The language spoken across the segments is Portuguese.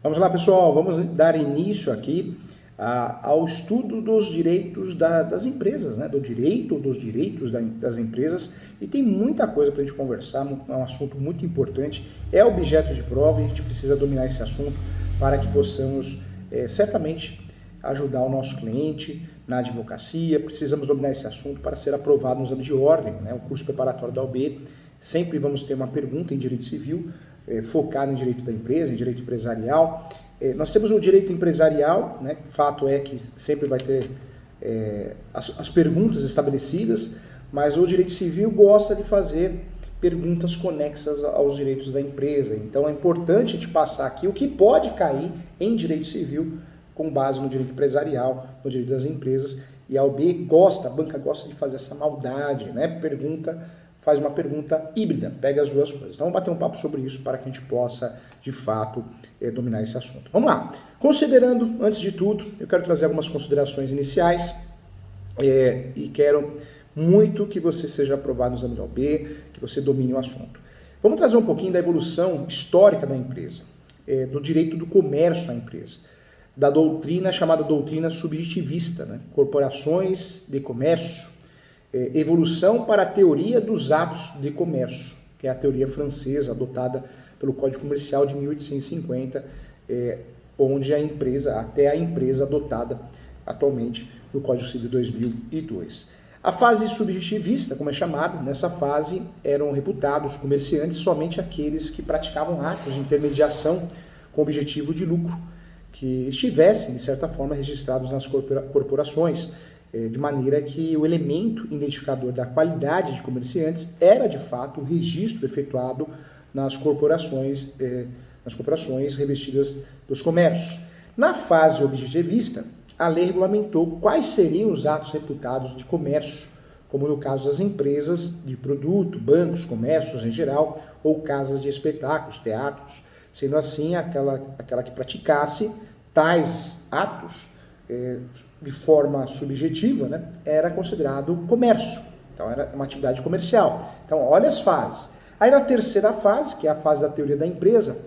Vamos lá, pessoal, vamos dar início aqui ao estudo dos direitos das empresas, né? Do direito dos direitos das empresas, e tem muita coisa para a gente conversar, é um assunto muito importante, é objeto de prova e a gente precisa dominar esse assunto para que possamos certamente ajudar o nosso cliente na advocacia. Precisamos dominar esse assunto para ser aprovado no exame de ordem, né? O curso preparatório da OAB, sempre vamos ter uma pergunta em direito civil, focado em direito da empresa, em direito empresarial. Nós temos o direito empresarial, né? O fato é que sempre vai ter as perguntas estabelecidas, mas o direito civil gosta de fazer perguntas conexas aos direitos da empresa. Então é importante a gente passar aqui o que pode cair em direito civil com base no direito empresarial, no direito das empresas, e a banca gosta de fazer essa maldade, né? Faz uma pergunta híbrida, pega as duas coisas. Então vamos bater um papo sobre isso para que a gente possa, de fato, dominar esse assunto. Vamos lá. Considerando, antes de tudo, eu quero trazer algumas considerações iniciais e quero muito que você seja aprovado no exame da OAB, que você domine o assunto. Vamos trazer um pouquinho da evolução histórica da empresa, do direito do comércio à empresa, da doutrina chamada doutrina subjetivista, né? Corporações de comércio, evolução para a teoria dos atos de comércio, que é a teoria francesa adotada pelo Código Comercial de 1850, onde até a empresa adotada atualmente no Código Civil 2002. A fase subjetivista, como é chamada, nessa fase eram reputados comerciantes somente aqueles que praticavam atos de intermediação com objetivo de lucro, que estivessem, de certa forma, registrados nas corporações, de maneira que o elemento identificador da qualidade de comerciantes era, de fato, o registro efetuado nas corporações revestidas dos comércios. Na fase objetivista, a lei regulamentou quais seriam os atos reputados de comércio, como no caso das empresas de produto, bancos, comércios em geral, ou casas de espetáculos, teatros, sendo assim aquela que praticasse tais atos de forma subjetiva, né, era considerado comércio, então era uma atividade comercial. Então olha as fases. Aí na terceira fase, que é a fase da teoria da empresa,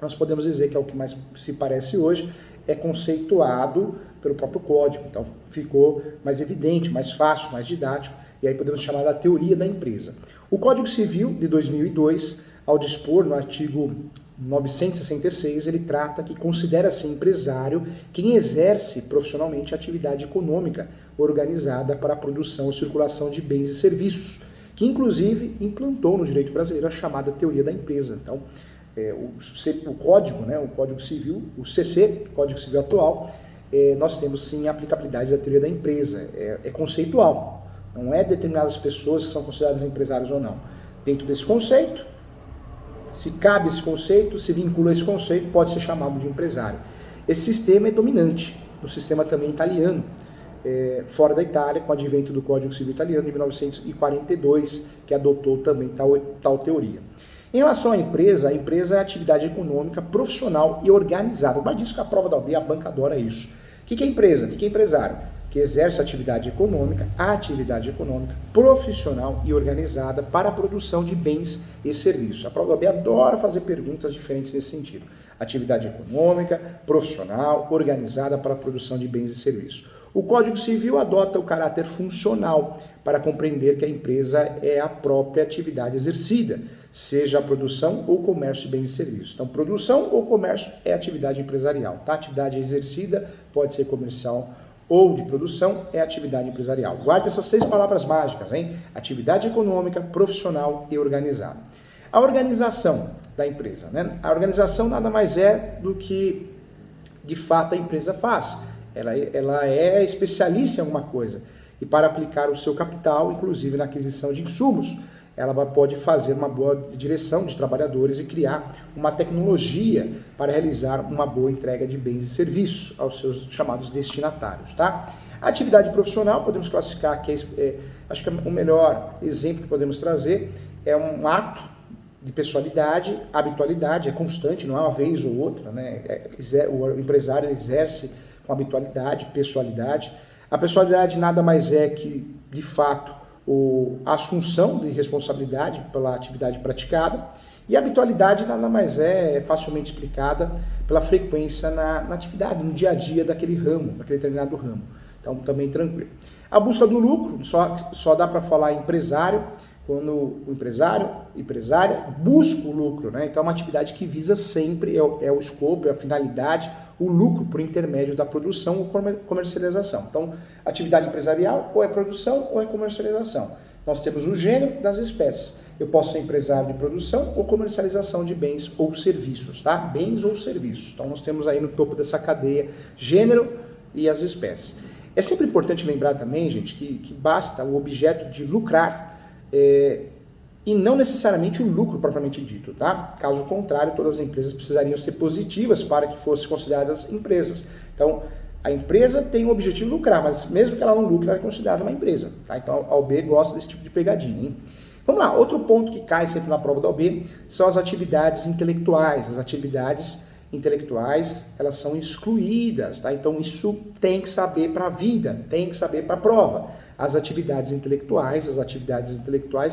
nós podemos dizer que é o que mais se parece hoje, é conceituado pelo próprio código, então ficou mais evidente, mais fácil, mais didático, e aí podemos chamar da teoria da empresa. O Código Civil de 2002, ao dispor no artigo 966, ele trata que considera-se empresário quem exerce profissionalmente atividade econômica organizada para a produção e circulação de bens e serviços, que inclusive implantou no direito brasileiro a chamada teoria da empresa. Então, o Código, né, o Código Civil, o CC, Código Civil atual, nós temos sim a aplicabilidade da teoria da empresa, é conceitual, não é determinadas pessoas que são consideradas empresários ou não. Dentro desse conceito, se cabe esse conceito, se vincula esse conceito, pode ser chamado de empresário. Esse sistema é dominante no sistema também italiano, fora da Itália, com o advento do Código Civil italiano de 1942, que adotou também tal teoria. Em relação à empresa, a empresa é a atividade econômica, profissional e organizada. Mas diz que a prova da OAB, a banca adora isso. O que é empresa? O que é empresário? Que exerce a atividade econômica profissional e organizada para a produção de bens e serviços. A prova da OAB adora fazer perguntas diferentes nesse sentido. Atividade econômica, profissional, organizada para a produção de bens e serviços. O Código Civil adota o caráter funcional para compreender que a empresa é a própria atividade exercida, seja a produção ou comércio de bens e serviços. Então, produção ou comércio é atividade empresarial, tá? Atividade exercida pode ser comercial ou de produção, é atividade empresarial. Guarde essas 6 palavras mágicas, hein? Atividade econômica, profissional e organizada. A organização da empresa, né? A organização nada mais é do que, de fato, a empresa faz. Ela é especialista em alguma coisa. E para aplicar o seu capital, inclusive na aquisição de insumos, ela pode fazer uma boa direção de trabalhadores e criar uma tecnologia para realizar uma boa entrega de bens e serviços aos seus chamados destinatários, tá? A atividade profissional, podemos classificar que acho que o melhor exemplo que podemos trazer é um ato de pessoalidade, habitualidade, é constante, não é uma vez ou outra, né? O empresário exerce com habitualidade, pessoalidade. A pessoalidade nada mais é que, de fato, a assunção de responsabilidade pela atividade praticada, e a habitualidade nada mais é facilmente explicada pela frequência na atividade, no dia a dia daquele ramo, daquele determinado ramo. Então, também tranquilo. A busca do lucro, só dá para falar empresário, quando o empresária, busca o lucro, né? Então, é uma atividade que visa sempre, é o escopo, é a finalidade, o lucro por intermédio da produção ou comercialização. Então, atividade empresarial ou é produção ou é comercialização. Nós temos o gênero das espécies. Eu posso ser empresário de produção ou comercialização de bens ou serviços, tá? Bens ou serviços. Então, nós temos aí no topo dessa cadeia gênero e as espécies. É sempre importante lembrar também, gente, que basta o objeto de lucrar e não necessariamente o lucro propriamente dito, tá? Caso contrário, todas as empresas precisariam ser positivas para que fossem consideradas empresas. Então, a empresa tem o objetivo de lucrar, mas mesmo que ela não lucre, ela é considerada uma empresa, tá? Então, a OAB gosta desse tipo de pegadinha, hein? Vamos lá, outro ponto que cai sempre na prova da OAB são as atividades intelectuais. As atividades intelectuais, elas são excluídas, tá? Então, isso tem que saber para a vida, tem que saber para a prova. As atividades intelectuais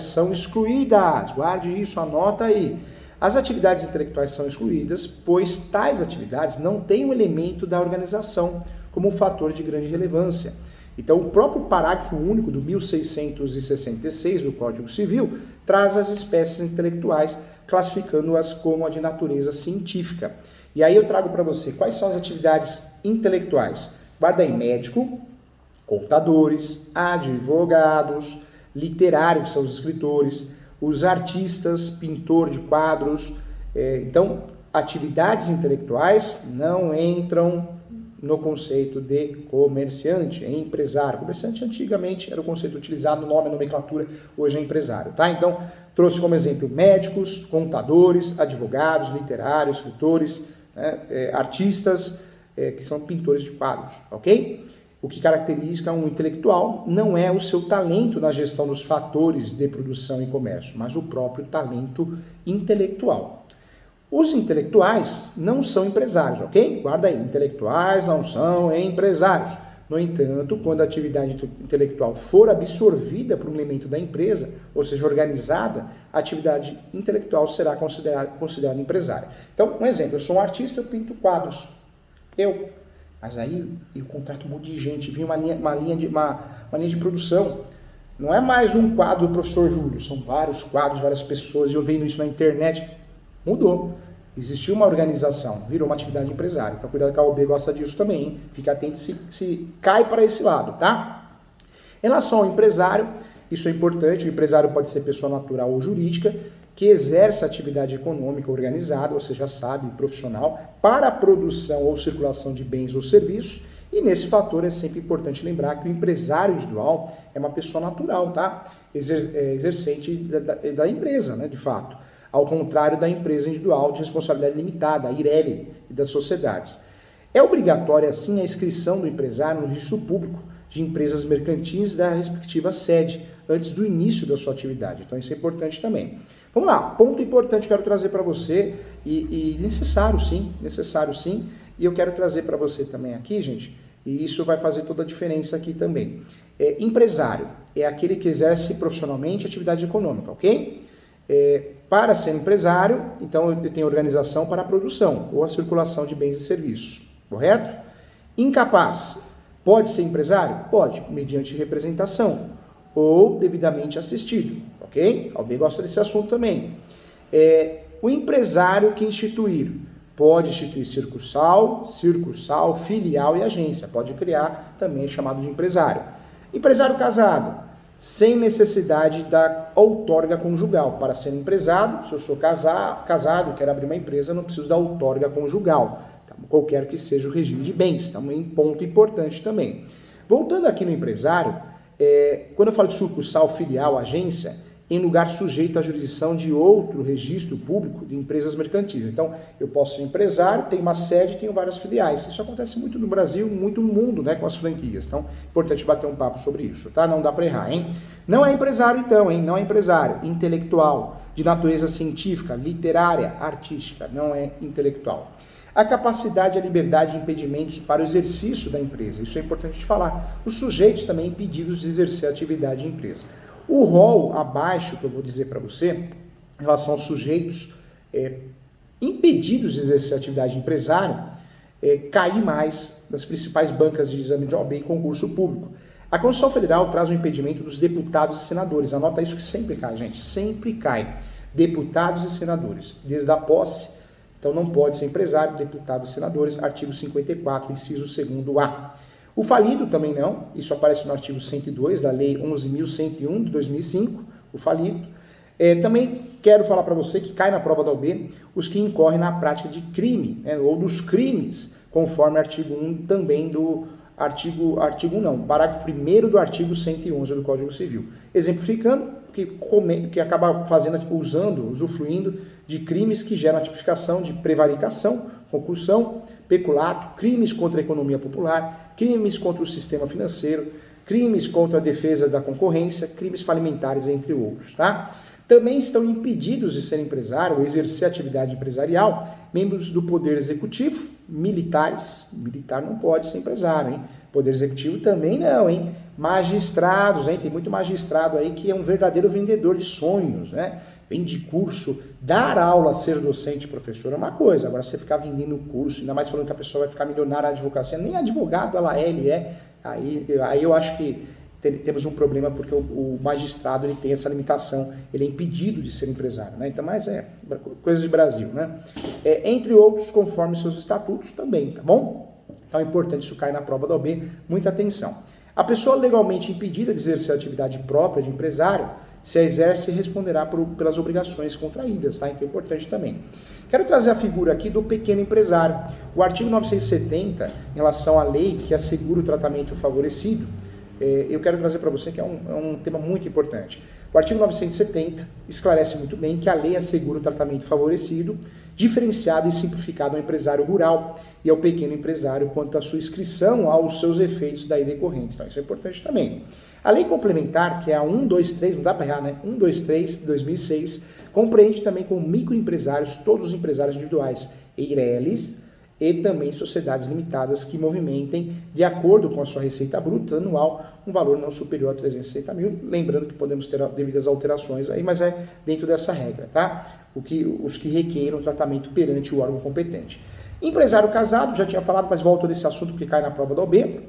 são excluídas. Guarde isso, anota aí. As atividades intelectuais são excluídas, pois tais atividades não têm um elemento da organização como um fator de grande relevância. Então, o próprio parágrafo único do 1666 do Código Civil traz as espécies intelectuais, classificando-as como a de natureza científica. E aí eu trago para você quais são as atividades intelectuais. Guarda aí, médico, contadores, advogados, literários, que são os escritores, os artistas, pintor de quadros. Então, atividades intelectuais não entram no conceito de comerciante, é empresário. Comerciante antigamente era o conceito utilizado, nome, nomenclatura, hoje é empresário, tá? Então, trouxe como exemplo médicos, contadores, advogados, literários, escritores, né, artistas, que são pintores de quadros, ok? O que caracteriza um intelectual não é o seu talento na gestão dos fatores de produção e comércio, mas o próprio talento intelectual. Os intelectuais não são empresários, ok? Guarda aí, intelectuais não são empresários. No entanto, quando a atividade intelectual for absorvida por um elemento da empresa, ou seja, organizada, a atividade intelectual será considerada empresária. Então, um exemplo, eu sou um artista, eu pinto quadros. Mas aí eu contrato um monte de gente, vem uma linha de produção. Não é mais um quadro do professor Júlio, são vários quadros, várias pessoas, e eu vendo isso na internet. Mudou. Existiu uma organização, virou uma atividade empresária. Então, cuidado que a OAB gosta disso também, hein? Fica atento se cai para esse lado, tá? Em relação ao empresário, isso é importante, o empresário pode ser pessoa natural ou jurídica, que exerce atividade econômica organizada, você já sabe, profissional, para a produção ou circulação de bens ou serviços, e nesse fator é sempre importante lembrar que o empresário individual é uma pessoa natural, tá? Exercente da empresa, né, de fato. Ao contrário da empresa individual de responsabilidade limitada, a IRELI, e das sociedades. É obrigatória, assim, a inscrição do empresário no registro público de empresas mercantis da respectiva sede, antes do início da sua atividade. Então, isso é importante também. Vamos lá, ponto importante que eu quero trazer para você, e necessário sim, e eu quero trazer para você também aqui, gente, e isso vai fazer toda a diferença aqui também. Empresário é aquele que exerce profissionalmente atividade econômica, ok? Para ser empresário, então eu tenho organização para a produção ou a circulação de bens e serviços, correto? Incapaz, pode ser empresário? Pode, mediante representação ou devidamente assistido, ok? Alguém gosta desse assunto também. O empresário que instituir, pode instituir circursal, filial e agência, pode criar também chamado de empresário. Empresário casado, sem necessidade da outorga conjugal. Para ser empresário, se eu sou casado e quero abrir uma empresa, não preciso da outorga conjugal, tá? Qualquer que seja o regime de bens, também ponto importante também. Voltando aqui no empresário, quando eu falo de sucursal, filial, agência, em lugar sujeito à jurisdição de outro registro público de empresas mercantis. Então, eu posso ser empresário, tenho uma sede, tenho várias filiais. Isso acontece muito no Brasil, muito no mundo, né, com as franquias. Então, é importante bater um papo sobre isso, tá? Não dá para errar, hein? Não é empresário, então, hein? Não é empresário. Intelectual, de natureza científica, literária, artística, não é intelectual. A capacidade e a liberdade de impedimentos para o exercício da empresa. Isso é importante de falar. Os sujeitos também impedidos de exercer a atividade de empresa. O rol abaixo, que eu vou dizer para você, em relação aos sujeitos impedidos de exercer atividade empresária, cai demais das principais bancas de exame de OAB e concurso público. A Constituição Federal traz o impedimento dos deputados e senadores. Anota isso que sempre cai, gente. Sempre cai. Deputados e senadores. Desde a posse, então não pode ser empresário, deputados e senadores. Artigo 54, inciso 2º-A. O falido também não. Isso aparece no artigo 102 da Lei 11.101 de 2005. O falido. Também quero falar para você que cai na prova da OAB os que incorrem na prática de crime, ou dos crimes, conforme artigo 1 também do artigo 1 não, parágrafo 1º do artigo 111 do Código Civil. Exemplificando, que acaba usufruindo de crimes que geram a tipificação de prevaricação, concussão, peculato, crimes contra a economia popular, crimes contra o sistema financeiro, crimes contra a defesa da concorrência, crimes falimentares, entre outros, tá? Também estão impedidos de ser empresário ou exercer atividade empresarial membros do Poder Executivo, militares. Militar não pode ser empresário, hein? Poder Executivo também não, hein? Magistrados, hein? Tem muito magistrado aí que é um verdadeiro vendedor de sonhos, né? Vende curso, dar aula, ser docente, professor é uma coisa. Agora você ficar vendendo curso, ainda mais falando que a pessoa vai ficar milionária na advocacia, nem advogado ele é. Aí eu acho que temos um problema porque o magistrado ele tem essa limitação, ele é impedido de ser empresário, né? Então, mas coisa de Brasil, né? Entre outros, conforme seus estatutos também, tá bom? Então é importante isso cair na prova da OAB, muita atenção. A pessoa legalmente impedida de exercer a atividade própria de empresário, se a exerce, responderá pelas obrigações contraídas, tá? Então é importante também. Quero trazer a figura aqui do pequeno empresário. O artigo 970, em relação à lei que assegura o tratamento favorecido, eu quero trazer para você que é um tema muito importante. O artigo 970 esclarece muito bem que a lei assegura o tratamento favorecido, diferenciado e simplificado ao empresário rural e ao pequeno empresário quanto à sua inscrição aos seus efeitos daí decorrentes. Então, isso é importante também. A lei complementar, que é a 123, não dá para errar, né? 123 de 2006, compreende também com microempresários todos os empresários individuais, EIRELIs, e também sociedades limitadas que movimentem, de acordo com a sua receita bruta anual, um valor não superior a 360 mil. Lembrando que podemos ter devidas alterações aí, mas é dentro dessa regra, tá? Os que requeiram tratamento perante o órgão competente. Empresário casado, já tinha falado, mas volto nesse assunto porque cai na prova da OAB,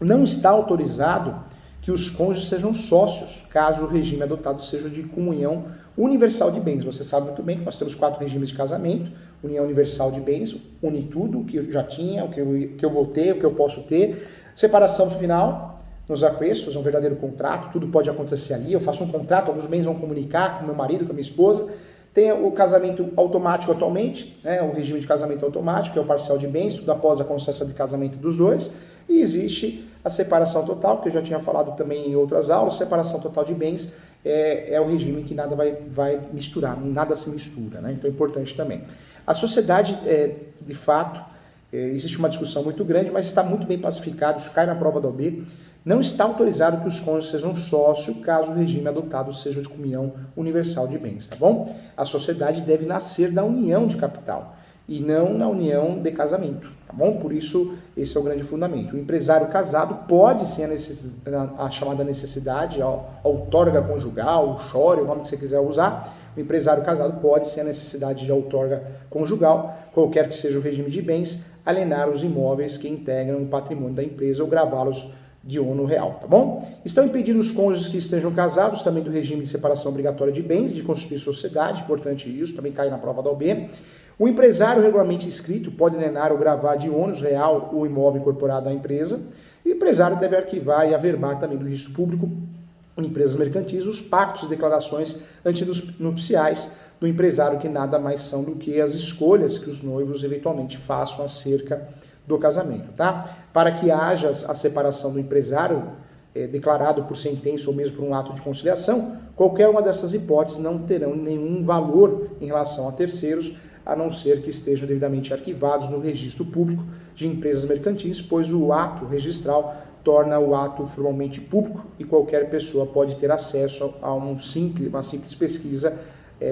não está autorizado que os cônjuges sejam sócios, caso o regime adotado seja de comunhão universal de bens. Você sabe muito bem que nós temos 4 regimes de casamento: união universal de bens, une tudo, o que eu já tinha, o que eu vou ter, o que eu posso ter. Separação final, nos aquestos, é um verdadeiro contrato, tudo pode acontecer ali. Eu faço um contrato, alguns bens vão comunicar com meu marido, com a minha esposa. Tem o casamento automático atualmente, né, o regime de casamento automático, que é o parcial de bens, tudo após a consciência de casamento dos dois. E existe a separação total, que eu já tinha falado também em outras aulas. Separação total de bens é o regime que nada vai misturar, nada se mistura, né? Então é importante também. A sociedade, de fato, existe uma discussão muito grande, mas está muito bem pacificado, isso cai na prova da OAB. Não está autorizado que os cônjuges sejam sócios, caso o regime adotado seja de comunhão universal de bens, tá bom? A sociedade deve nascer da união de capital e não na união de casamento, tá bom? Por isso, esse é o grande fundamento. O empresário casado pode, sem a chamada necessidade, a outorga conjugal, o chore, o nome que você quiser usar, o empresário casado pode, sem a necessidade de outorga conjugal, qualquer que seja o regime de bens, alienar os imóveis que integram o patrimônio da empresa ou gravá-los de ônus real, tá bom? Estão impedidos os cônjuges que estejam casados, também do regime de separação obrigatória de bens, de constituir sociedade, importante isso, também cai na prova da OAB. O empresário regularmente inscrito pode alienar ou gravar de ônus real o imóvel incorporado à empresa. E o empresário deve arquivar e averbar também do registro público em empresas mercantis os pactos e declarações antinupciais do empresário, que nada mais são do que as escolhas que os noivos eventualmente façam acerca do casamento, tá? Para que haja a separação do empresário declarado por sentença ou mesmo por um ato de conciliação, qualquer uma dessas hipóteses não terão nenhum valor em relação a terceiros, a não ser que estejam devidamente arquivados no registro público de empresas mercantis, pois o ato registral torna o ato formalmente público e qualquer pessoa pode ter acesso a uma simples pesquisa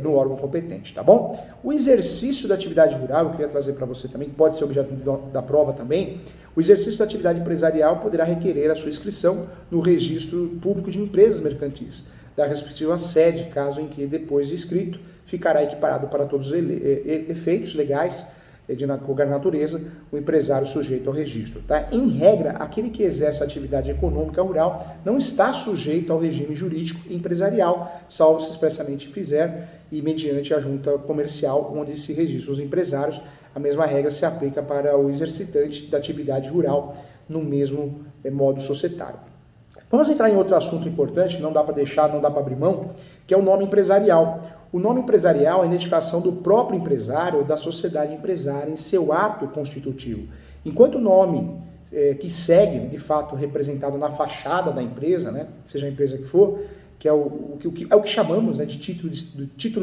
no órgão competente, tá bom? O exercício da atividade rural, eu queria trazer para você também, que pode ser objeto da prova também, o exercício da atividade empresarial poderá requerer a sua inscrição no registro público de empresas mercantis, da respectiva sede, caso em que depois de escrito ficará equiparado para todos os efeitos legais de qualquer natureza, o empresário sujeito ao registro. Tá? Em regra, aquele que exerce atividade econômica rural não está sujeito ao regime jurídico empresarial, salvo se expressamente fizer e mediante a junta comercial onde se registram os empresários. A mesma regra se aplica para o exercitante da atividade rural no mesmo modo societário. Vamos entrar em outro assunto importante, não dá para deixar, não dá para abrir mão, que é o nome empresarial. O nome empresarial é a identificação do próprio empresário ou da sociedade empresária em seu ato constitutivo. Enquanto o nome que segue, de fato, representado na fachada da empresa, né, seja a empresa que for, que é o que chamamos, né, de título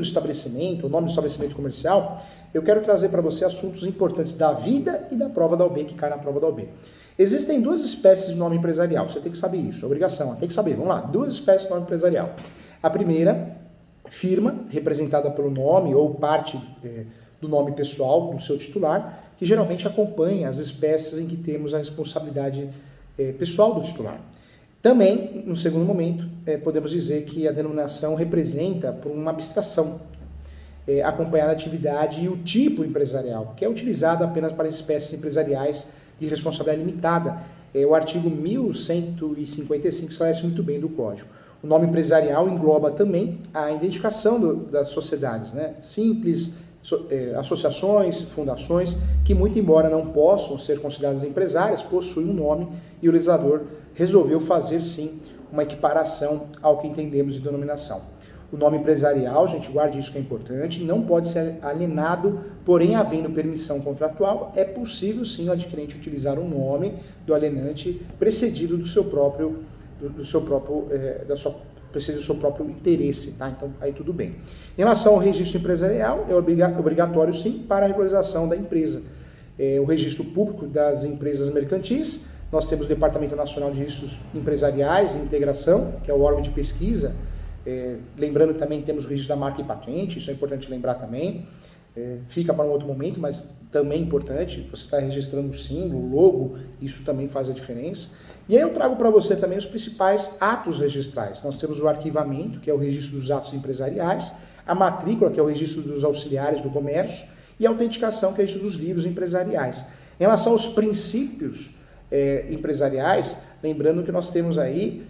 de estabelecimento, o nome do estabelecimento comercial, eu quero trazer para você assuntos importantes da vida e da prova da OAB, que cai na prova da OAB. Existem duas espécies de nome empresarial, você tem que saber isso, é obrigação, tem que saber, vamos lá, duas espécies de nome empresarial. A primeira, firma, representada pelo nome ou parte do nome pessoal do seu titular, que geralmente acompanha as espécies em que temos a responsabilidade pessoal do titular. Também, no segundo momento, podemos dizer que a denominação representa por uma abstração, acompanhar a atividade e o tipo empresarial, que é utilizado apenas para espécies empresariais de responsabilidade limitada. O artigo 1155 esclarece muito bem do Código. O nome empresarial engloba também a identificação das sociedades, né? Simples, associações, fundações, que muito embora não possam ser consideradas empresárias, possuem um nome e o legislador resolveu fazer sim uma equiparação ao que entendemos de denominação. O nome empresarial, gente, guarde isso que é importante, não pode ser alienado, porém, havendo permissão contratual, é possível sim o adquirente utilizar o nome do alienante precedido do seu próprio interesse, tá? Então, aí tudo bem. Em relação ao registro empresarial, é obrigatório sim para a regularização da empresa. O registro público das empresas mercantis, nós temos o Departamento Nacional de Registros Empresariais e Integração, que é o órgão de pesquisa. Lembrando que também temos o registro da marca e patente, isso é importante lembrar também. Fica para um outro momento, mas também é importante, você está registrando o símbolo, o logo, isso também faz a diferença. E aí eu trago para você também os principais atos registrais. Nós temos o arquivamento, que é o registro dos atos empresariais, a matrícula, que é o registro dos auxiliares do comércio, e a autenticação, que é o registro dos livros empresariais. Em relação aos princípios empresariais, lembrando que nós temos aí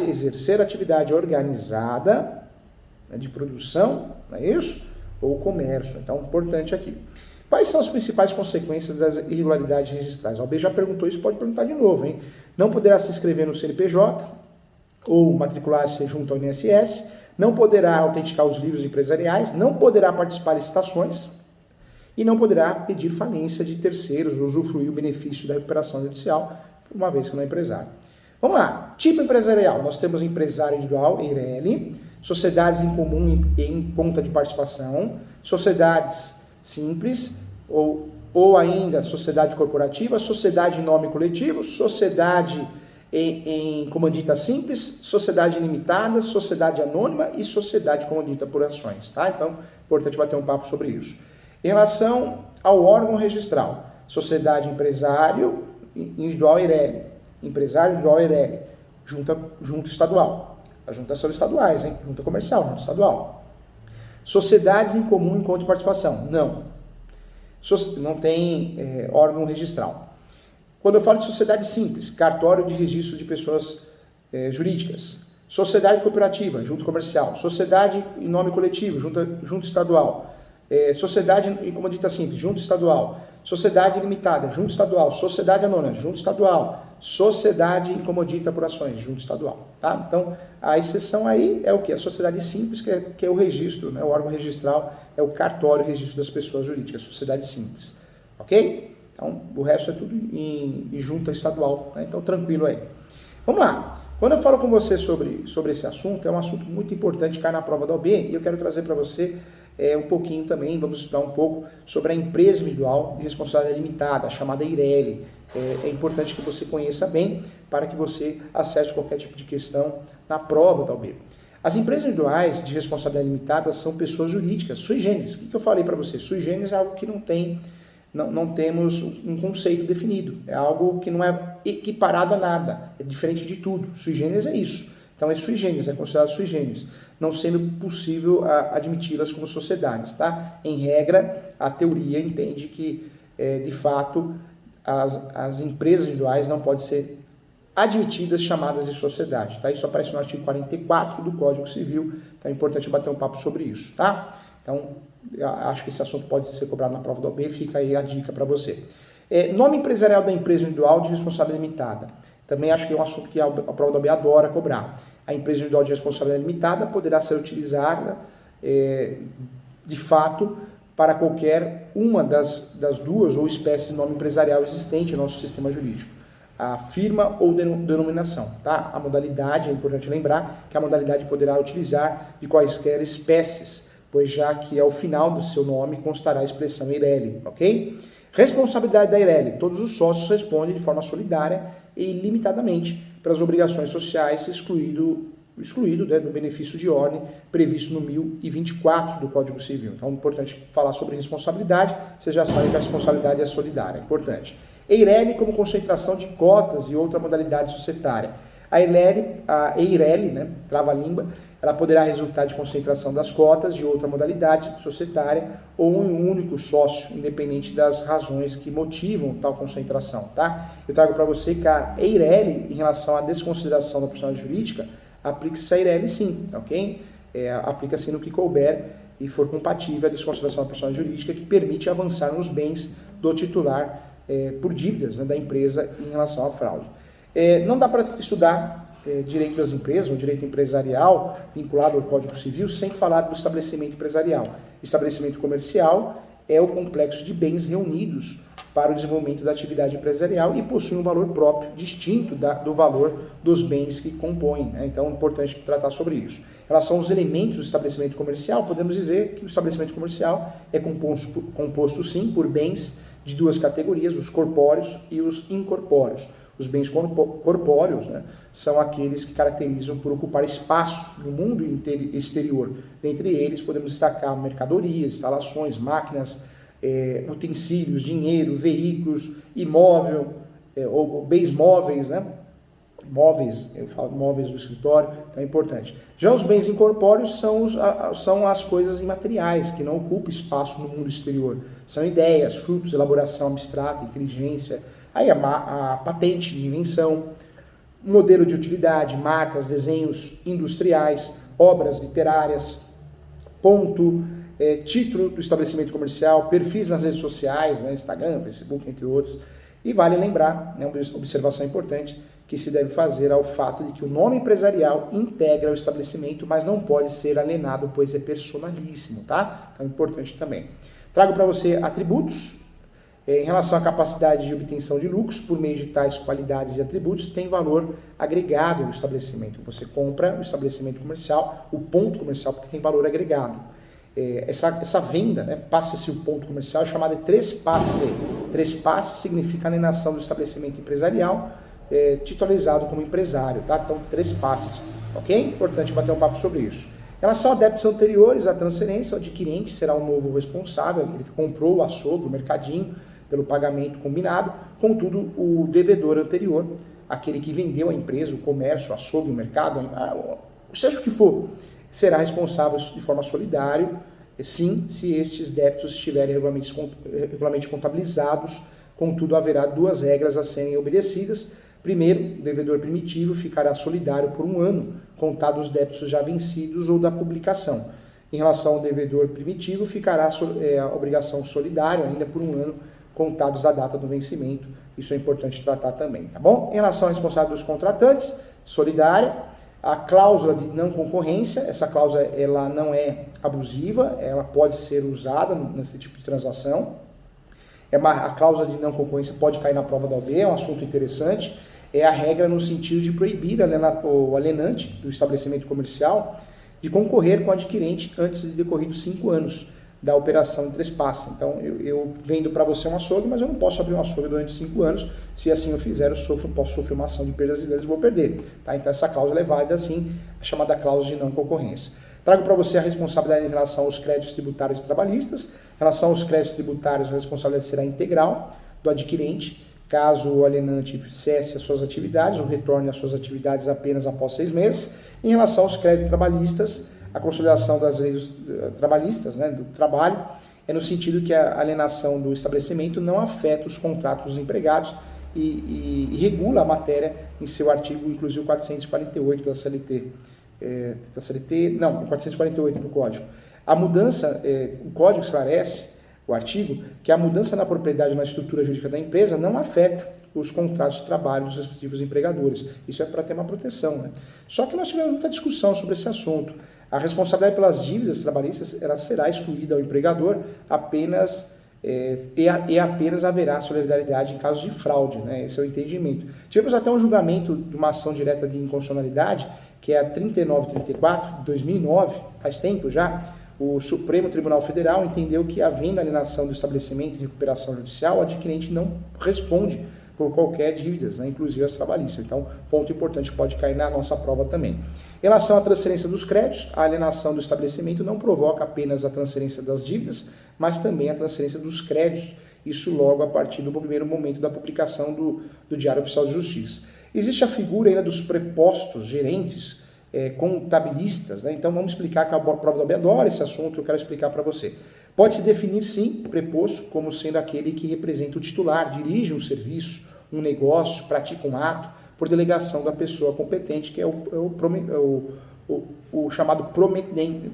exercer atividade organizada, né, de produção, não é isso? Ou comércio. Então, importante aqui. Quais são as principais consequências das irregularidades registrais? A OAB já perguntou isso, pode perguntar de novo, hein? Não poderá se inscrever no CNPJ ou matricular-se junto ao INSS, não poderá autenticar os livros empresariais, não poderá participar de licitações e não poderá pedir falência de terceiros ou usufruir o benefício da recuperação judicial, uma vez que não é empresário. Vamos lá. Tipo empresarial. Nós temos empresário individual, EIRELI, sociedades em comum em conta de participação, sociedades simples, ou ainda sociedade corporativa, sociedade em nome coletivo, sociedade em comandita simples, sociedade limitada, sociedade anônima e sociedade comandita por ações. Tá? Então, importante bater um papo sobre isso. Em relação ao órgão registral, sociedade empresário individual EIRELI, empresário individual EIRELI, junta estadual. As juntas são estaduais, hein? Junta comercial, junta estadual. Sociedades em comum em conta de participação. Não tem órgão registral. Quando eu falo de sociedade simples, cartório de registro de pessoas jurídicas. Sociedade cooperativa, junta comercial. Sociedade em nome coletivo, junta estadual. Sociedade em comandita simples, junta estadual. Sociedade limitada, junta estadual. Sociedade anônima, junta estadual. Sociedade em comandita por ações, junta estadual. Tá? Então, a exceção aí é o que? A sociedade simples, que é o registro, né? O órgão registral é o cartório de registro das pessoas jurídicas, sociedade simples. Ok? Então, o resto é tudo em junta estadual. Né? Então, tranquilo aí. Vamos lá. Quando eu falo com você sobre esse assunto, é um assunto muito importante, cai na prova da OAB, e eu quero trazer para você um pouquinho também, vamos estudar um pouco sobre a empresa individual de responsabilidade limitada, a chamada EIRELI. É importante que você conheça bem para que você acerte qualquer tipo de questão na prova da OAB. As empresas individuais de responsabilidade limitada são pessoas jurídicas, sui generis. O que eu falei para você? Sui generis é algo que não temos um conceito definido, é algo que não é equiparado a nada, é diferente de tudo. Sui generis é isso, Então é sui generis, é considerado sui generis, não sendo possível admiti-las como sociedades, tá? Em regra, a teoria entende que, de fato, as empresas individuais não podem ser admitidas chamadas de sociedade, tá? Isso aparece no artigo 44 do Código Civil, então é importante bater um papo sobre isso, tá? Então, acho que esse assunto pode ser cobrado na prova da OAB, fica aí a dica para você. Nome empresarial da empresa individual de responsabilidade limitada. Também acho que é um assunto que a prova da OAB adora cobrar. A empresa individual de responsabilidade limitada poderá ser utilizada, de fato, para qualquer uma das duas ou espécies de nome empresarial existente no nosso sistema jurídico. A firma ou denominação, tá? A modalidade, é importante lembrar que a modalidade poderá utilizar de quaisquer espécies, pois já que ao final do seu nome constará a expressão EIRELI, ok? Responsabilidade da EIRELI. Todos os sócios respondem de forma solidária e ilimitadamente pelas obrigações sociais, excluído do benefício de ordem previsto no 1024 do Código Civil. Então é importante falar sobre responsabilidade, você já sabe que a responsabilidade é solidária, é importante. EIRELI como concentração de cotas e outra modalidade societária. A EIRELI, né, trava-língua, ela poderá resultar de concentração das cotas de outra modalidade societária ou um único sócio, independente das razões que motivam tal concentração, tá? Eu trago para você que a EIRELI, em relação à desconsideração da personalidade jurídica, aplica-se a EIRELI sim, ok? Aplica-se no que couber e for compatível a desconsideração da personalidade jurídica, que permite avançar nos bens do titular por dívidas, né, da empresa em relação à fraude. Não dá para estudar direito das empresas, ou direito empresarial, vinculado ao Código Civil, sem falar do estabelecimento empresarial. Estabelecimento comercial é o complexo de bens reunidos para o desenvolvimento da atividade empresarial e possui um valor próprio, distinto do valor dos bens que compõem, né? Então é importante tratar sobre isso. Em relação aos elementos do estabelecimento comercial, podemos dizer que o estabelecimento comercial é composto sim, por bens de duas categorias, os corpóreos e os incorpóreos. Os bens corpóreos, né, são aqueles que caracterizam por ocupar espaço no mundo exterior. Dentre eles, podemos destacar mercadorias, instalações, máquinas, utensílios, dinheiro, veículos, imóvel, ou bens móveis, né? Móveis, eu falo móveis do escritório, então é importante. Já os bens incorpóreos são as coisas imateriais, que não ocupam espaço no mundo exterior. São ideias, frutos, elaboração abstrata, inteligência, aí a patente de invenção, modelo de utilidade, marcas, desenhos industriais, obras literárias, ponto, título do estabelecimento comercial, perfis nas redes sociais, né, Instagram, Facebook, entre outros. E vale lembrar, né, uma observação importante, que se deve fazer ao fato de que o nome empresarial integra o estabelecimento, mas não pode ser alienado, pois é personalíssimo, tá? Então é importante também. Trago para você atributos. Em relação à capacidade de obtenção de lucros, por meio de tais qualidades e atributos, tem valor agregado no estabelecimento. Você compra o estabelecimento comercial, o ponto comercial, porque tem valor agregado. Essa venda, né, passa-se o ponto comercial, é chamada de trespasse. Trespasse significa alienação do estabelecimento empresarial, titularizado como empresário, tá? Então, trespasse, ok? Importante bater um papo sobre isso. Em relação a débitos anteriores à transferência, o adquirente será o novo responsável, ele comprou o açougue, o mercadinho, pelo pagamento combinado, contudo, o devedor anterior, aquele que vendeu a empresa, o comércio, o açougue, o mercado, seja o que for, será responsável de forma solidária, sim, se estes débitos estiverem regularmente contabilizados, contudo, haverá duas regras a serem obedecidas. Primeiro, o devedor primitivo ficará solidário por 1 ano, contado os débitos já vencidos ou da publicação. Em relação ao devedor primitivo, ficará a obrigação solidária ainda por 1 ano, contados da data do vencimento. Isso é importante tratar também, tá bom? Em relação à responsabilidade dos contratantes, solidária. A cláusula de não concorrência, essa cláusula ela não é abusiva, ela pode ser usada nesse tipo de transação. A cláusula de não concorrência pode cair na prova da OAB, é um assunto interessante. É a regra no sentido de proibir o alienante do estabelecimento comercial de concorrer com o adquirente antes de decorridos 5 anos da operação de trespasse. Então, eu vendo para você um açougue, mas eu não posso abrir um açougue durante 5 anos. Se assim eu fizer, posso sofrer uma ação de perdas e danos e vou perder. Tá? Então, essa cláusula é válida, assim, a chamada cláusula de não concorrência. Trago para você a responsabilidade em relação aos créditos tributários e trabalhistas. Em relação aos créditos tributários, a responsabilidade será integral do adquirente, caso o alienante cesse as suas atividades ou retorne às suas atividades apenas após 6 meses. Em relação aos créditos trabalhistas, a consolidação das leis trabalhistas, né, do trabalho, é no sentido que a alienação do estabelecimento não afeta os contratos dos empregados e regula a matéria em seu artigo, inclusive o 448 da CLT. 448 do Código. A mudança, o Código esclarece, o artigo, que a mudança na propriedade na estrutura jurídica da empresa não afeta os contratos de trabalho dos respectivos empregadores. Isso é para ter uma proteção, né? Só que nós tivemos muita discussão sobre esse assunto. A responsabilidade pelas dívidas trabalhistas ela será excluída ao empregador apenas apenas haverá solidariedade em caso de fraude, né? Esse é o entendimento. Tivemos até um julgamento de uma ação direta de inconstitucionalidade, que é a 3934 de 2009, faz tempo já. O Supremo Tribunal Federal entendeu que, havendo alienação do estabelecimento e recuperação judicial, o adquirente não responde por qualquer dívidas, né, inclusive as trabalhistas. Então, ponto importante pode cair na nossa prova também. Em relação à transferência dos créditos, a alienação do estabelecimento não provoca apenas a transferência das dívidas, mas também a transferência dos créditos, isso logo a partir do primeiro momento da publicação do Diário Oficial de Justiça. Existe a figura ainda dos prepostos gerentes, contabilistas, né? Então vamos explicar que a prova da OAB adora esse assunto, eu quero explicar para você. Pode-se definir, sim, preposto como sendo aquele que representa o titular, dirige um serviço, um negócio, pratica um ato, por delegação da pessoa competente, que é o chamado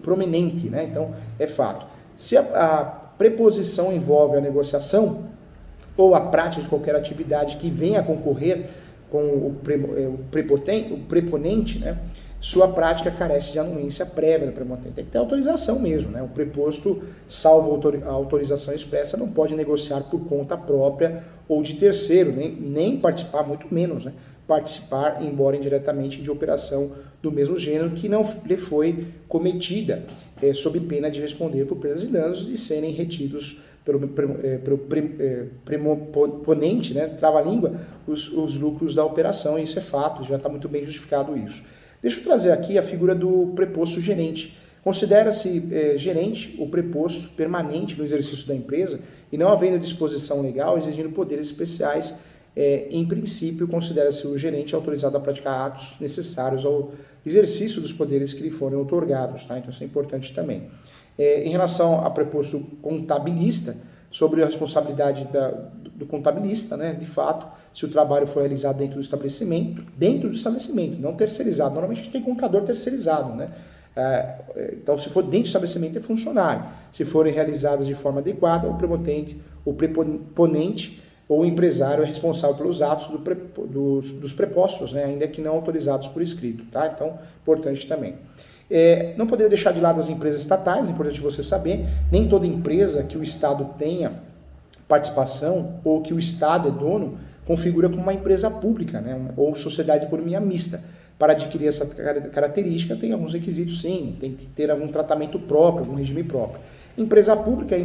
prominente, né? Então, é fato. Se a preposição envolve a negociação ou a prática de qualquer atividade que venha a concorrer com o preponente, né? Sua prática carece de anuência prévia do preponente. Tem que ter autorização mesmo, né? O preposto, salvo a autorização expressa, não pode negociar por conta própria ou de terceiro, nem participar, muito menos, né? Participar, embora indiretamente, de operação do mesmo gênero que não lhe foi cometida, sob pena de responder por perdas e danos e serem retidos pelo preponente, né? Trava-língua, os lucros da operação. Isso é fato, já está muito bem justificado isso. Deixa eu trazer aqui a figura do preposto gerente. Considera-se gerente o preposto permanente no exercício da empresa e não havendo disposição legal exigindo poderes especiais. Em princípio, considera-se o gerente autorizado a praticar atos necessários ao exercício dos poderes que lhe forem outorgados, tá? Então isso é importante também. Em relação a preposto contabilista, sobre a responsabilidade do contabilista, né? De fato, se o trabalho for realizado dentro do estabelecimento, não terceirizado. Normalmente a gente tem contador terceirizado, né? Então, se for dentro do estabelecimento, é funcionário. Se forem realizadas de forma adequada, o preponente ou o empresário é responsável pelos atos dos prepostos, né? Ainda que não autorizados por escrito, tá? Então, importante também. Não poderia deixar de lado as empresas estatais, é importante você saber, nem toda empresa que o Estado tenha participação ou que o Estado é dono, configura como uma empresa pública, né? Ou sociedade de economia mista. Para adquirir essa característica tem alguns requisitos, sim, tem que ter algum tratamento próprio, algum regime próprio. Empresa pública,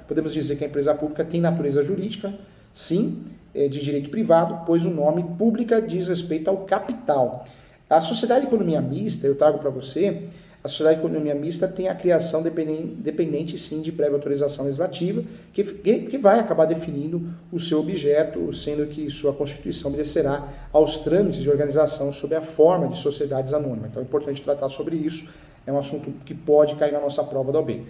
podemos dizer que a empresa pública tem natureza jurídica, sim, de direito privado, pois o nome pública diz respeito ao capital. A sociedade de economia mista, eu trago para você, a sociedade de economia mista tem a criação dependente, sim, de prévia autorização legislativa, que vai acabar definindo o seu objeto, sendo que sua constituição obedecerá aos trâmites de organização sob a forma de sociedades anônimas. Então é importante tratar sobre isso, é um assunto que pode cair na nossa prova da OAB.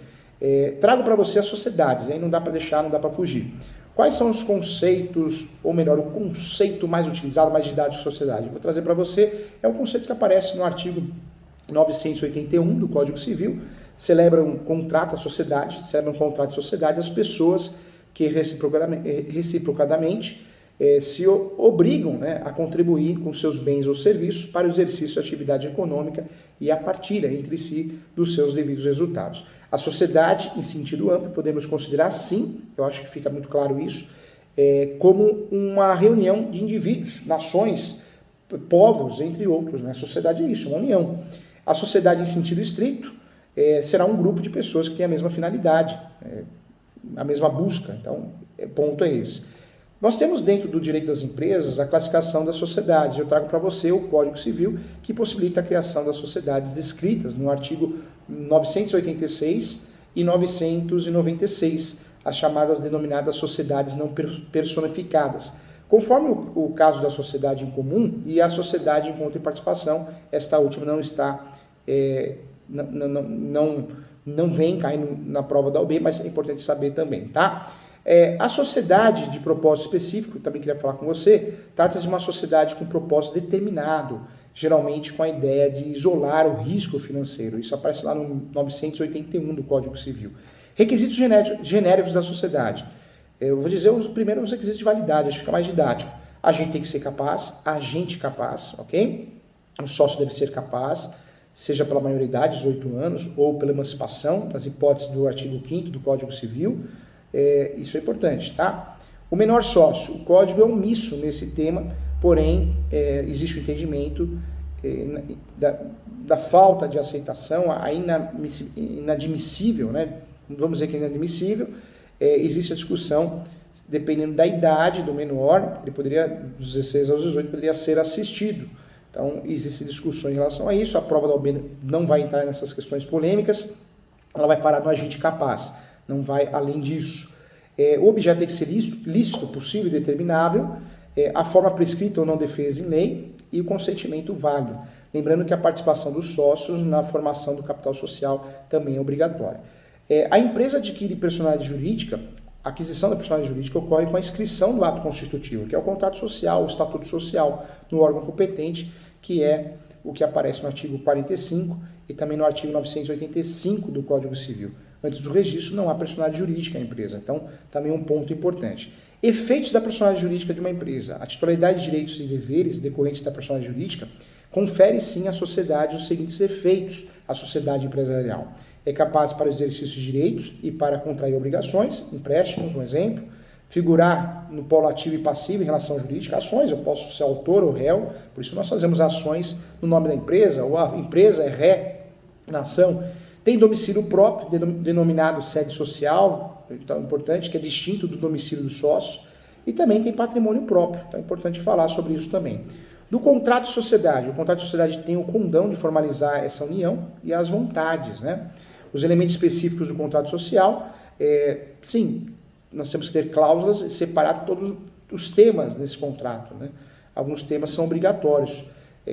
Trago para você as sociedades, aí não dá para deixar, não dá para fugir. Quais são os conceitos, ou melhor, o conceito mais utilizado, mais didático de sociedade? Eu vou trazer para você, é o conceito que aparece no artigo 981 do Código Civil, celebram um contrato de sociedade as pessoas que reciprocadamente se obrigam, né, a contribuir com seus bens ou serviços para o exercício da atividade econômica e a partilha entre si dos seus devidos resultados. A sociedade, em sentido amplo, podemos considerar, sim, eu acho que fica muito claro isso, como uma reunião de indivíduos, nações, povos, entre outros, né? A sociedade é isso, uma união. A sociedade, em sentido estrito, será um grupo de pessoas que têm a mesma finalidade, a mesma busca. Então, ponto é esse. Nós temos dentro do direito das empresas a classificação das sociedades. Eu trago para você o Código Civil, que possibilita a criação das sociedades descritas no artigo 986 e 996, as chamadas denominadas sociedades não personificadas, Conforme o caso da sociedade em comum e a sociedade em conta e participação, esta última não está, não vem caindo na prova da OAB, mas é importante saber também, tá? A sociedade de propósito específico, também queria falar com você, trata-se de uma sociedade com propósito determinado, geralmente com a ideia de isolar o risco financeiro. Isso aparece lá no 981 do Código Civil. Requisitos genéricos da sociedade. Eu vou dizer primeiro os requisitos de validade, acho que fica mais didático. A gente tem que ser capaz, agente capaz, ok? O sócio deve ser capaz, seja pela maioridade, 18 anos, ou pela emancipação, nas hipóteses do artigo 5º do Código Civil. Isso é importante, tá? O menor sócio, o código é omisso nesse tema, porém existe o entendimento da falta de aceitação, a inadmissível, né? Vamos dizer que é inadmissível, existe a discussão, dependendo da idade do menor, ele poderia, dos 16 aos 18, poderia ser assistido. Então, existem discussões em relação a isso, a prova da OAB não vai entrar nessas questões polêmicas, ela vai parar no agente capaz, não vai além disso. O objeto tem que ser lícito, possível e determinável, a forma prescrita ou não defesa em lei e o consentimento válido. Lembrando que a participação dos sócios na formação do capital social também é obrigatória. A empresa adquire personalidade jurídica, a aquisição da personalidade jurídica ocorre com a inscrição do ato constitutivo, que é o contrato social, o estatuto social, no órgão competente, que é o que aparece no artigo 45 e também no artigo 985 do Código Civil. Antes do registro não há personalidade jurídica à empresa, então também é um ponto importante. Efeitos da personalidade jurídica de uma empresa. A titularidade de direitos e deveres decorrentes da personalidade jurídica confere sim à sociedade os seguintes efeitos à sociedade empresarial. É capaz para o exercício de direitos e para contrair obrigações, empréstimos, um exemplo, figurar no polo ativo e passivo em relação à jurídica, ações, eu posso ser autor ou réu, por isso nós fazemos ações no nome da empresa, ou a empresa é ré na ação. Tem domicílio próprio, denominado sede social, então é importante, que é distinto do domicílio do sócio, e também tem patrimônio próprio, então é importante falar sobre isso também. Do contrato de sociedade, o contrato de sociedade tem o condão de formalizar essa união e as vontades, né? Os elementos específicos do contrato social, sim, nós temos que ter cláusulas e separar todos os temas desse contrato, né? Alguns temas são obrigatórios,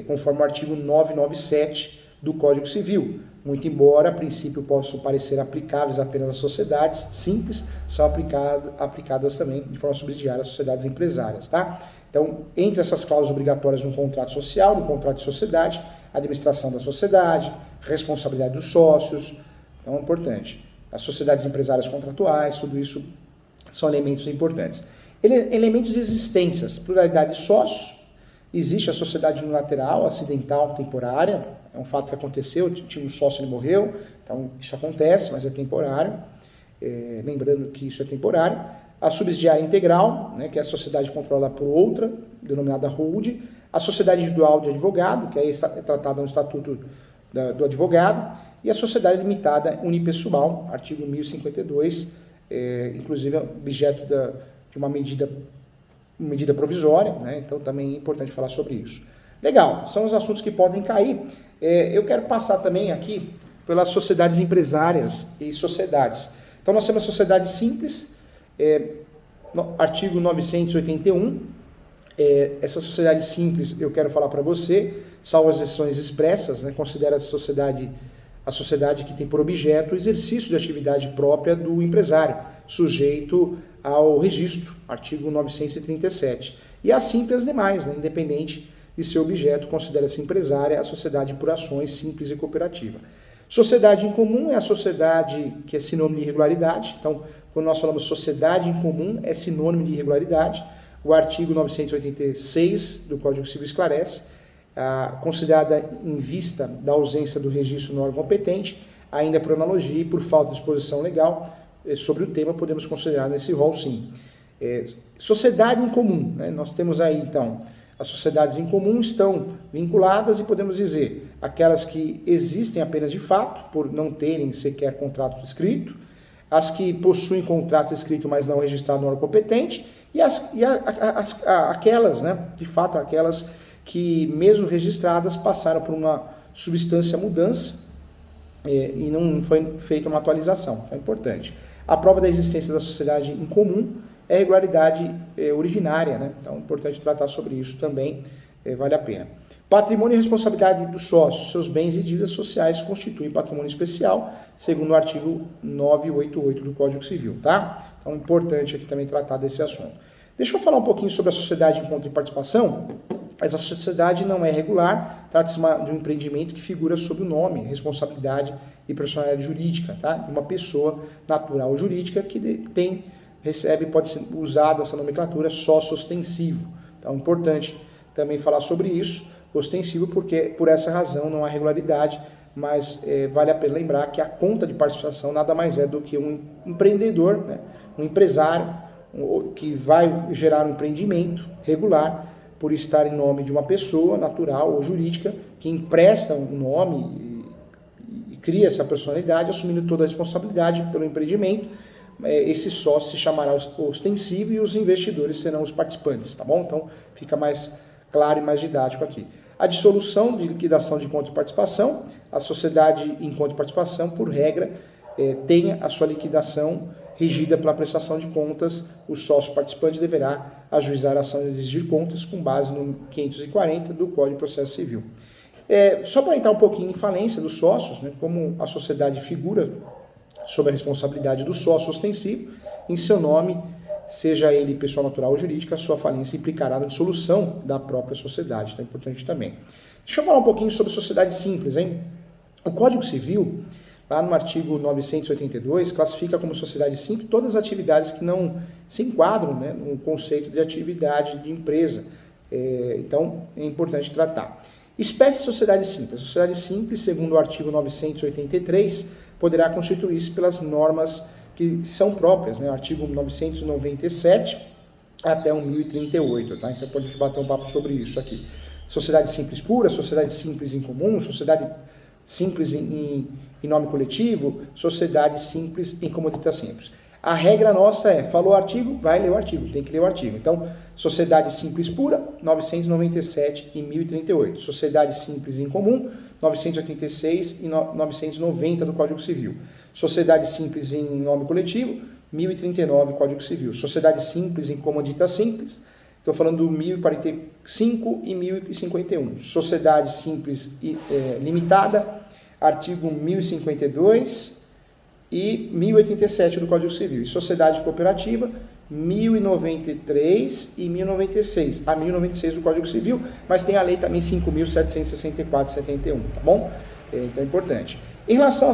conforme o artigo 997 do Código Civil. Muito embora, a princípio, possam parecer aplicáveis apenas às sociedades simples, são aplicadas também de forma subsidiária às sociedades empresárias, tá? Então, entre essas cláusulas obrigatórias no contrato social, no contrato de sociedade, administração da sociedade, responsabilidade dos sócios, então é importante. As sociedades empresárias contratuais, tudo isso são elementos importantes. Elementos de existências, pluralidade de sócios, existe a sociedade unilateral, acidental, temporária, é um fato que aconteceu, tinha um sócio e ele morreu, então isso acontece, mas é temporário, lembrando que isso é temporário. A subsidiária integral, né, que é a sociedade controlada por outra, denominada holding, a sociedade individual de advogado, que aí é tratada no Estatuto do Advogado, e a sociedade limitada unipessoal, artigo 1052, inclusive objeto de uma medida provisória, né, então também é importante falar sobre isso. Legal, são os assuntos que podem cair. Eu quero passar também aqui pelas sociedades empresárias e sociedades. Então nós temos a sociedade simples, artigo 981, essa sociedade simples eu quero falar para você, salvo as exceções expressas, né, considera a sociedade que tem por objeto o exercício de atividade própria do empresário, sujeito ao registro, artigo 937. E as simples as demais, né, independente de seu objeto, considera-se empresária a sociedade por ações simples e cooperativa. Sociedade em comum é a sociedade que é sinônimo de irregularidade, então, quando nós falamos sociedade em comum, é sinônimo de irregularidade. O artigo 986 do Código Civil esclarece, considerada em vista da ausência do registro no órgão competente, ainda por analogia e por falta de exposição legal, sobre o tema podemos considerar nesse rol sim. Sociedade em comum, né? Nós temos aí então, as sociedades em comum estão vinculadas e podemos dizer aquelas que existem apenas de fato, por não terem sequer contrato escrito, as que possuem contrato escrito, mas não registrado no órgão competente, e aquelas, né, de fato, aquelas que, mesmo registradas, passaram por uma substância mudança e não foi feita uma atualização. É importante. A prova da existência da sociedade em comum é regularidade originária, né? Então é importante tratar sobre isso também, vale a pena. Patrimônio e responsabilidade do sócio, seus bens e dívidas sociais constituem patrimônio especial, segundo o artigo 988 do Código Civil, tá? Então é importante aqui também tratar desse assunto. Deixa eu falar um pouquinho sobre a sociedade em conta e participação. Essa sociedade não é regular, trata-se de um empreendimento que figura sob o nome, responsabilidade e personalidade jurídica, tá? De uma pessoa natural ou jurídica que pode ser usada essa nomenclatura sócio ostensivo. Então é importante também falar sobre isso, ostensivo, porque por essa razão não há regularidade, mas vale a pena lembrar que a conta de participação nada mais é do que um empreendedor, né? Um empresário que vai gerar um empreendimento regular por estar em nome de uma pessoa natural ou jurídica que empresta um nome e cria essa personalidade, assumindo toda a responsabilidade pelo empreendimento. Esse sócio se chamará ostensivo e os investidores serão os participantes, tá bom? Então fica mais claro e mais didático aqui. A dissolução de liquidação de conta de participação, a sociedade em conta de participação, por regra, tem a sua liquidação regida pela prestação de contas. O sócio participante deverá ajuizar a ação de exigir contas com base no 540 do Código de Processo Civil. Só para entrar um pouquinho em falência dos sócios, né, como a sociedade figura sob a responsabilidade do sócio ostensivo, em seu nome, seja ele pessoa natural ou jurídica, a sua falência implicará na dissolução da própria sociedade. Então é importante também. Deixa eu falar um pouquinho sobre sociedade simples, hein? O Código Civil, lá no artigo 982, classifica como sociedade simples todas as atividades que não se enquadram, né, no conceito de atividade de empresa. Então é importante tratar. Espécie de sociedade simples. A sociedade simples, segundo o artigo 983, poderá constituir-se pelas normas que são próprias, né? Artigo 997 até o 1038, tá? Então pode bater um papo sobre isso aqui. Sociedade simples pura, sociedade simples em comum, sociedade simples em nome coletivo, sociedade simples em comodita simples. A regra nossa falou o artigo, vai ler o artigo, tem que ler o artigo. Então, sociedade simples pura, 997 e 1038. Sociedade simples em comum, 986 e 990 do Código Civil. Sociedade simples em nome coletivo, 1039 do Código Civil. Sociedade simples em comodita simples, estou falando do 1045 e 1051. Sociedade simples limitada, artigo 1052 e 1087 do Código Civil. E sociedade cooperativa, 1093 e 1096. A 1096 do Código Civil, mas tem a lei também 5.764/71, tá bom? Então é importante. Em relação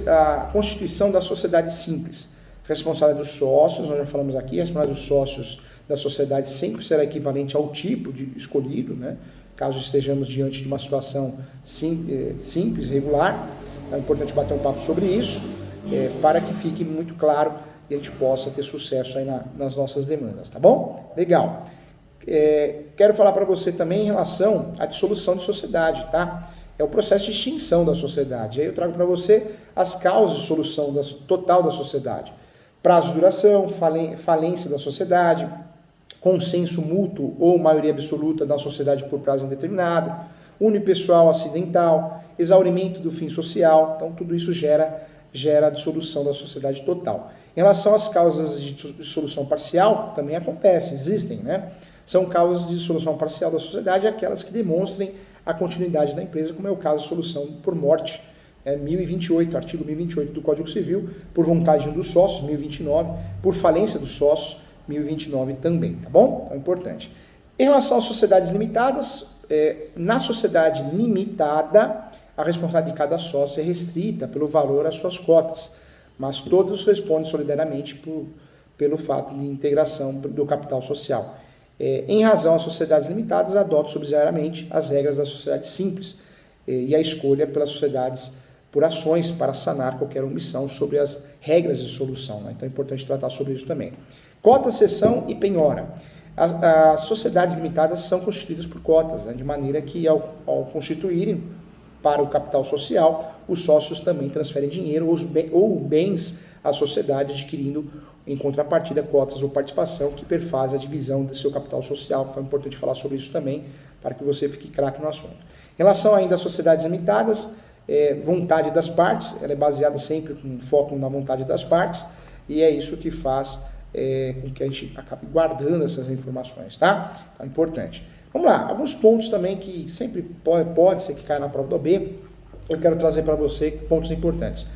à constituição da sociedade simples, responsabilidade dos sócios, nós já falamos aqui, a responsabilidade dos sócios da sociedade sempre será equivalente ao tipo de escolhido, né? Caso estejamos diante de uma situação simples, regular. Então é importante bater um papo sobre isso, para que fique muito claro e a gente possa ter sucesso aí nas nossas demandas, tá bom? Legal. Quero falar para você também em relação à dissolução de sociedade, tá? É o processo de extinção da sociedade. Aí eu trago para você as causas de dissolução total da sociedade. Prazo de duração, falência da sociedade, consenso mútuo ou maioria absoluta da sociedade por prazo indeterminado, unipessoal acidental, exaurimento do fim social. Então tudo isso gera a dissolução da sociedade total. Em relação às causas de dissolução parcial, também acontece, existem, né? São causas de dissolução parcial da sociedade aquelas que demonstrem a continuidade da empresa, como é o caso de dissolução por morte, 1028, artigo 1028 do Código Civil, por vontade de um dos sócios, 1029, por falência dos sócios, 1029 também, tá bom? Então é importante. Em relação às sociedades limitadas, na sociedade limitada, a responsabilidade de cada sócio é restrita pelo valor às suas cotas, mas todos respondem solidariamente pelo fato de integração do capital social. Em razão às sociedades limitadas, adotam subsidiariamente as regras da sociedade simples e a escolha pelas sociedades por ações para sanar qualquer omissão sobre as regras de solução, né? Então é importante tratar sobre isso também. Cota, cessão e penhora. As sociedades limitadas são constituídas por cotas, né? De maneira que ao constituírem para o capital social, os sócios também transferem dinheiro ou bens à sociedade, adquirindo em contrapartida cotas ou participação que perfaz a divisão do seu capital social. Então é importante falar sobre isso também, para que você fique craque no assunto. Em relação ainda às sociedades limitadas, vontade das partes, ela é baseada sempre com foco na vontade das partes, e é isso que faz com que a gente acabe guardando essas informações, tá? Então, é importante. Vamos lá, alguns pontos também que sempre pode ser que caia na prova da OAB, eu quero trazer para você pontos importantes.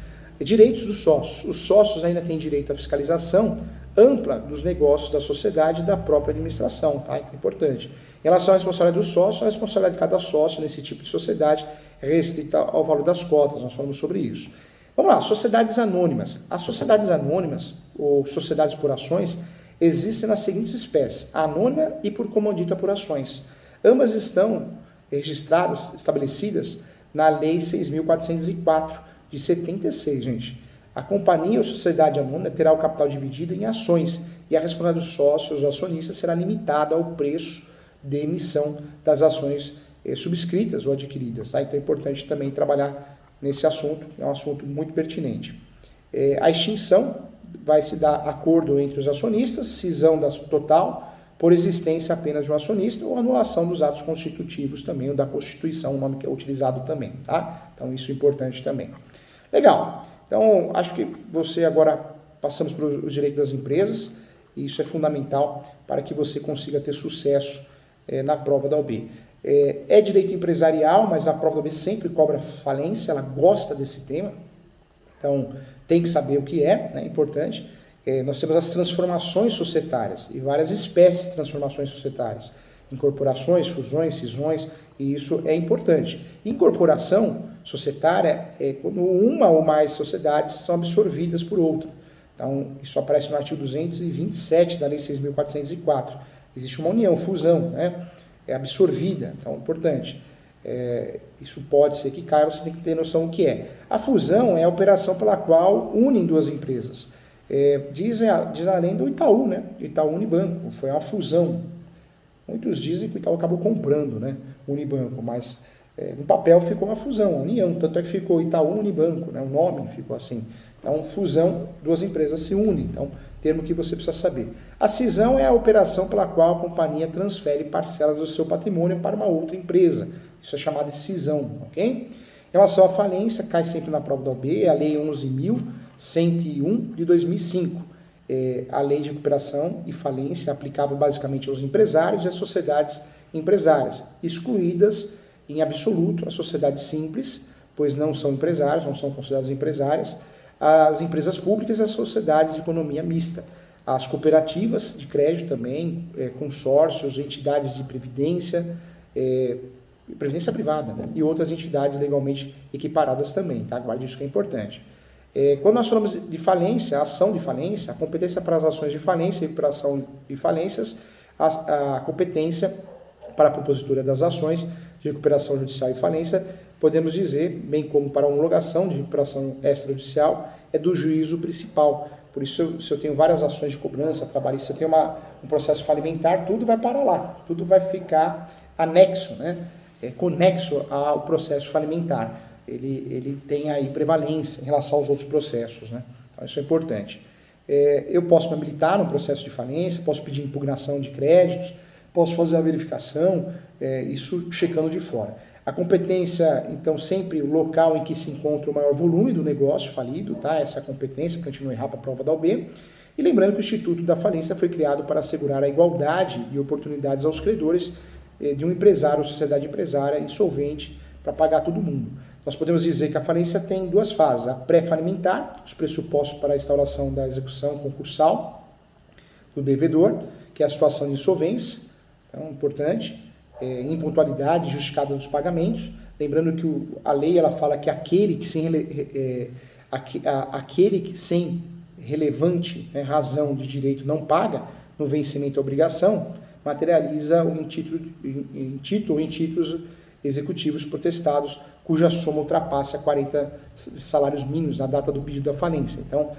Direitos dos sócios. Os sócios ainda têm direito à fiscalização ampla dos negócios da sociedade e da própria administração, tá? Então, é importante. Em relação à responsabilidade do sócio, a responsabilidade de cada sócio nesse tipo de sociedade é restrita ao valor das cotas, nós falamos sobre isso. Vamos lá, sociedades anônimas. As sociedades anônimas, ou sociedades por ações, existem nas seguintes espécies, anônima e por comandita por ações. Ambas estão registradas, estabelecidas na Lei 6.404, de 76, gente. A companhia ou sociedade anônima terá o capital dividido em ações e a responsabilidade dos sócios ou acionistas será limitada ao preço de emissão das ações subscritas ou adquiridas. Tá? Então é importante também trabalhar nesse assunto, é um assunto muito pertinente. A extinção vai se dar acordo entre os acionistas, cisão da total, por existência apenas de um acionista, ou anulação dos atos constitutivos também, ou da Constituição, o nome que é utilizado também. Tá? Então isso é importante também. Legal. Então, acho que você agora passamos pelos direitos das empresas, e isso é fundamental para que você consiga ter sucesso na prova da OAB. É direito empresarial, mas a prova da OAB sempre cobra falência, ela gosta desse tema, então tem que saber o que é, né, importante. Nós temos as transformações societárias e várias espécies de transformações societárias, incorporações, fusões, cisões, e isso é importante. Incorporação societária é quando uma ou mais sociedades são absorvidas por outra. Então, isso aparece no artigo 227 da Lei 6.404. Existe uma união, fusão, né? É absorvida, então é importante. Isso pode ser que caia, você tem que ter noção do que é. A fusão é a operação pela qual unem duas empresas. Diz a lei do Itaú, né? Itaú Unibanco, foi uma fusão. Muitos dizem que o Itaú acabou comprando, né? O Unibanco, mas no papel ficou uma fusão, uma união, tanto é que ficou Itaú Unibanco, né? O nome ficou assim. Então, fusão, duas empresas se unem, então, termo que você precisa saber. A cisão é a operação pela qual a companhia transfere parcelas do seu patrimônio para uma outra empresa, isso é chamado de cisão, ok? Em relação à falência, cai sempre na prova da OAB, é a Lei 11.101 de 2005, a lei de recuperação e falência é aplicável basicamente aos empresários e às sociedades empresárias, excluídas em absoluto as sociedades simples, pois não são empresários, não são consideradas empresárias, as empresas públicas e as sociedades de economia mista, as cooperativas de crédito também, consórcios, entidades de previdência, previdência privada, né? E outras entidades legalmente equiparadas também, tá? Guarde isso que é importante. Quando nós falamos de falência, ação de falência, a competência para as ações de falência e recuperação de falências, a competência para a propositura das ações de recuperação judicial e falência, podemos dizer, bem como para a homologação de recuperação extrajudicial, é do juízo principal. Por isso, se eu tenho várias ações de cobrança trabalhista, se eu tenho um processo falimentar, tudo vai para lá, tudo vai ficar anexo, né? Conexo ao processo falimentar. Ele tem aí prevalência em relação aos outros processos, né? Então, isso é importante. Eu posso me habilitar no processo de falência, posso pedir impugnação de créditos, posso fazer a verificação, isso checando de fora. A competência, então, sempre o local em que se encontra o maior volume do negócio falido, tá? Essa é a competência, para a gente não errar para a prova da OAB. E lembrando que o Instituto da Falência foi criado para assegurar a igualdade e oportunidades aos credores de um empresário ou sociedade empresária insolvente para pagar todo mundo. Nós podemos dizer que a falência tem duas fases, a pré-falimentar, os pressupostos para a instauração da execução concursal do devedor, que é a situação de insolvência, então, importante, impontualidade justificada dos pagamentos, lembrando que a lei ela fala que aquele que sem relevante, né, razão de direito não paga no vencimento da obrigação, materializa em título ou em títulos executivos protestados, cuja soma ultrapasse a 40 salários mínimos na data do pedido da falência. Então,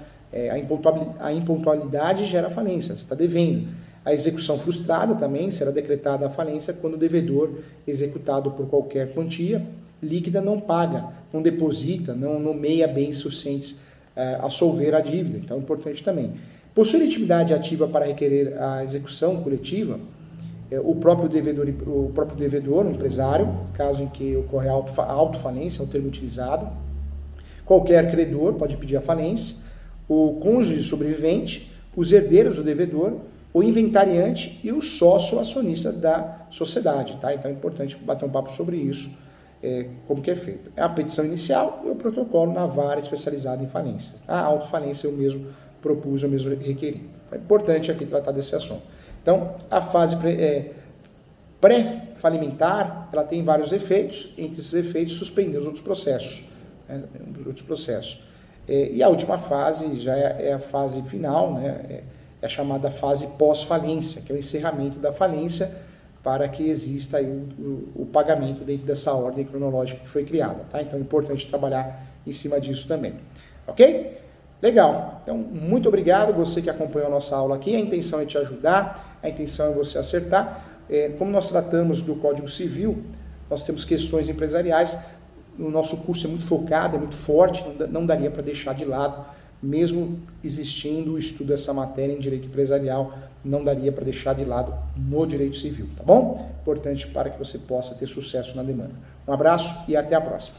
a impontualidade gera falência, você está devendo. A execução frustrada também será decretada a falência quando o devedor, executado por qualquer quantia líquida, não paga, não deposita, não nomeia bens suficientes a solver a dívida. Então, é importante também. Possui legitimidade ativa para requerer a execução coletiva, o próprio devedor, o empresário, caso em que ocorre a autofalência, é o termo utilizado. Qualquer credor pode pedir a falência, o cônjuge sobrevivente, os herdeiros do devedor, o inventariante e o sócio acionista da sociedade, tá? Então é importante bater um papo sobre isso, como que é feito. É a petição inicial e o protocolo na vara especializada em falência. A autofalência eu mesmo propus, eu mesmo requeri. É importante aqui tratar desse assunto. Então, a fase pré-falimentar, ela tem vários efeitos, entre esses efeitos, suspender os outros processos. E a última fase já é a fase final, né? É a chamada fase pós-falência, que é o encerramento da falência para que exista aí o pagamento dentro dessa ordem cronológica que foi criada. Tá? Então é importante trabalhar em cima disso também. Ok? Legal. Então, muito obrigado você que acompanhou a nossa aula aqui. A intenção é te ajudar, a intenção é você acertar. Como nós tratamos do Código Civil, nós temos questões empresariais. O nosso curso é muito focado, é muito forte, não daria para deixar de lado, mesmo existindo o estudo dessa matéria em direito empresarial, não daria para deixar de lado no direito civil, tá bom? Importante para que você possa ter sucesso na demanda. Um abraço e até a próxima.